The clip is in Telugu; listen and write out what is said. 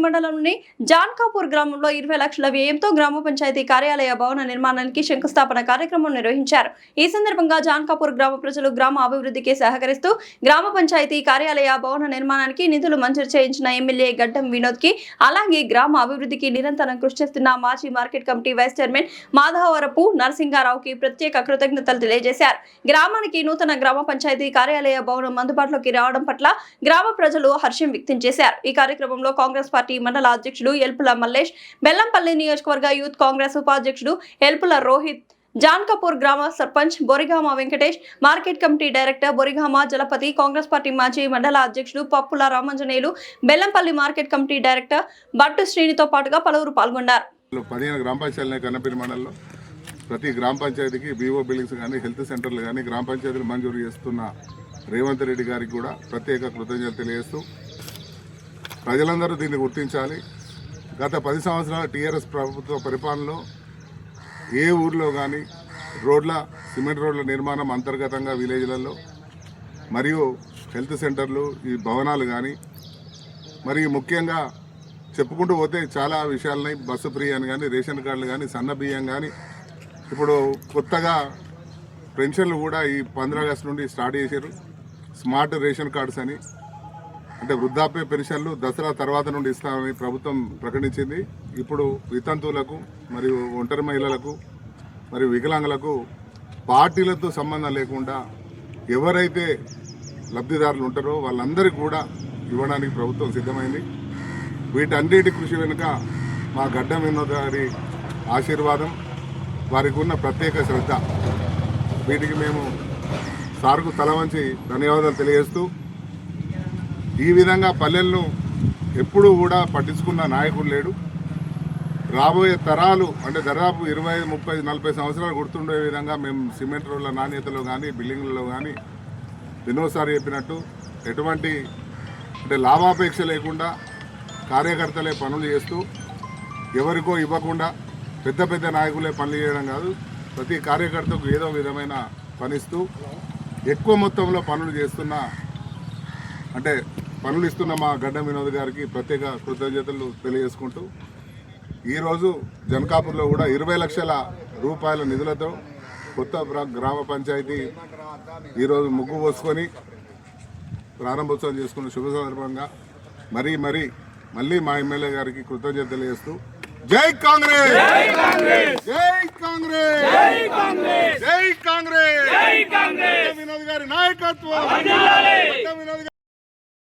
మండలంలోని జాన్కాపూర్ గ్రామంలో 20 లక్షల వ్యయంతో గ్రామ పంచాయతీ కార్యాలయ భవన నిర్మాణానికి శంకుస్థాపన కార్యక్రమం నిర్వహించారు. ఈ సందర్భంగా జాన్కాపూర్ గ్రామ ప్రజలు గ్రామ అభివృద్ధికి సహకరిస్తూ గ్రామ పంచాయతీ కార్యాలయ భవన నిర్మాణానికి నిధులు మంజూరు చేయించిన ఎమ్మెల్యే గడ్డం వినోద్ కి, అలాగే గ్రామ అభివృద్ధికి నిరంతరం కృషి చేస్తున్న మాజీ market committee vice chairman Madhavarapu నరసింహారావుకి ప్రత్యేక కృతజ్ఞతలు తెలియజేశారు. గ్రామానికి నూతన గ్రామ పంచాయతీ కార్యాలయ భవనం అందుబాటులోకి రావడం పట్ల గ్రామ ప్రజలు హర్షం వ్యక్తం చేశారు. ఈ కార్యక్రమంలో కాంగ్రెస్ పార్టీ మండల అధ్యక్షుడు ఎల్పుల మల్లేష్, బెల్లంపల్లి నియోజకవర్గ యూత్ కాంగ్రెస్ ఉపాధ్యక్షుడు ఎల్పుల రోహిత్, జాన్కాపూర్ గ్రామ sarpanch Borigama Venkatesh, market committee director Borigama Jalapathi, Congress party మాజీ మండల అధ్యక్షుడు Pappula Ramanjaneyulu, Bellampalli market committee director Battu శ్రీనితో పాటుగా పలువురు పాల్గొన్నారు. 15 గ్రామ పంచాయతీలు కన్నపల్లి మండలంలో ప్రతి గ్రామ పంచాయతీకి బీఓ బిల్డింగ్స్ కానీ హెల్త్ సెంటర్లు కానీ గ్రామ పంచాయతీలు మంజూరు చేస్తున్న రేవంత్ రెడ్డి గారికి కూడా ప్రత్యేక కృతజ్ఞతలు తెలియజేస్తూ ప్రజలందరూ దీన్ని గుర్తించాలి. గత 10 సంవత్సరాల టీఆర్ఎస్ ప్రభుత్వ పరిపాలనలో ఏ ఊర్లో కానీ సిమెంట్ రోడ్ల నిర్మాణం అంతర్గతంగా విలేజ్లలో మరియు హెల్త్ సెంటర్లు, ఈ భవనాలు కానీ, మరియు ముఖ్యంగా చెప్పుకుంటూ పోతే చాలా విషయాలున్నాయి. బస్సు ఫ్రీ అని కానీ, రేషన్ కార్డులు కానీ, సన్న బియ్యం కానీ, ఇప్పుడు కొత్తగా పెన్షన్లు కూడా ఈ 15 ఆగస్టు నుండి స్టార్ట్ చేశారు. స్మార్ట్ రేషన్ కార్డ్స్ అని, అంటే వృద్ధాప్య పెన్షన్లు దసరా తర్వాత నుండి ఇస్తామని ప్రభుత్వం ప్రకటించింది. ఇప్పుడు వితంతువులకు మరియు ఒంటరి మహిళలకు మరియు వికలాంగులకు పార్టీలతో సంబంధం లేకుండా ఎవరైతే లబ్ధిదారులు ఉంటారో వాళ్ళందరికీ కూడా ఇవ్వడానికి ప్రభుత్వం సిద్ధమైంది. వీటన్నిటి కృషి వెనుక మా గడ్డం వినోద్ గారి ఆశీర్వాదం, వారికి ఉన్న ప్రత్యేక శ్రద్ధ, వీటికి మేము సార్కు తల వంచి ధన్యవాదాలు తెలియజేస్తూ, ఈ విధంగా పల్లెలను ఎప్పుడూ కూడా పట్టించుకున్న నాయకుడు లేడు. రాబోయే తరాలు అంటే దాదాపు 20, 30, 40 సంవత్సరాలు గుర్తుండే విధంగా మేము సిమెంట్ రోడ్ల నాణ్యతలో కానీ, బిల్డింగ్లలో కానీ వినోద్ సార్ చెప్పినట్టు ఎటువంటి అంటే లాభాపేక్ష లేకుండా కార్యకర్తలే పనులు చేస్తూ, ఎవరికో ఇవ్వకుండా పెద్ద పెద్ద నాయకులే పనులు చేయడం కాదు, ప్రతి కార్యకర్తకు ఏదో విధమైన పనిస్తూ ఎక్కువ మొత్తంలో పనులు చేస్తున్న అంటే పనులు ఇస్తున్న మా గడ్డం వినోద్ గారికి ప్రత్యేక కృతజ్ఞతలు తెలియజేసుకుంటూ, ఈరోజు జన్కాపూర్లో కూడా 20 లక్షల రూపాయల నిధులతో కొత్త గ్రామ పంచాయతీ ఈరోజు ముగ్గు పోసుకొని ప్రారంభోత్సవం చేసుకున్న శుభ సందర్భంగా మళ్ళీ మా ఎమ్మెల్యే గారికి కృతజ్ఞతలు తెలియజేస్తూ, జై కాంగ్రెస్, జై కాంగ్రెస్, జై కాంగ్రెస్, వినోద్ గారి నాయకత్వం.